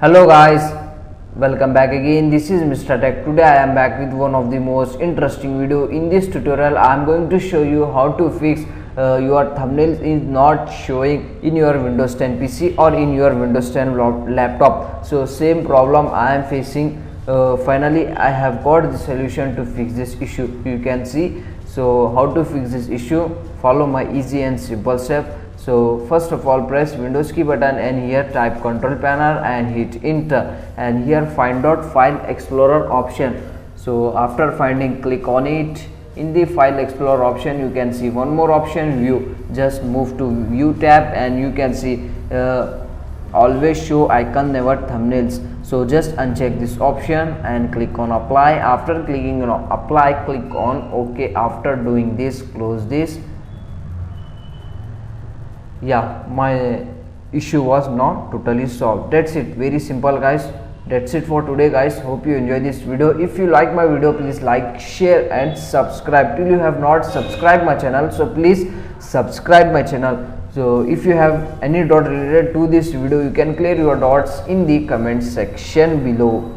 Hello guys, welcome back again. This is Mr. Tech. Today I am back with one of the most interesting video. In this tutorial I am going to show you how to fix your thumbnails is not showing in your Windows 10 PC or in your Windows 10 laptop. So same problem I am facing. Finally I have got the solution to fix this issue. You can see. So how to fix this issue? Follow my easy and simple step. So first of all, press Windows key button and here type Control Panel and hit Enter, and here find out File Explorer option. So after finding, click on it. In the File Explorer option you can see one more option, View. Just move to View tab and you can see always show icon never thumbnails. So just uncheck this option and click on Apply. After clicking on Apply, click on OK. After doing this, close this. Yeah, my issue was not totally solved. That's it, very simple guys. That's it for today guys. Hope you enjoy this video. If you like my video, please like, share and subscribe. Till you have not subscribed my channel, so please subscribe my channel. So if you have any doubt related to this video, you can clear your doubts in the comment section below.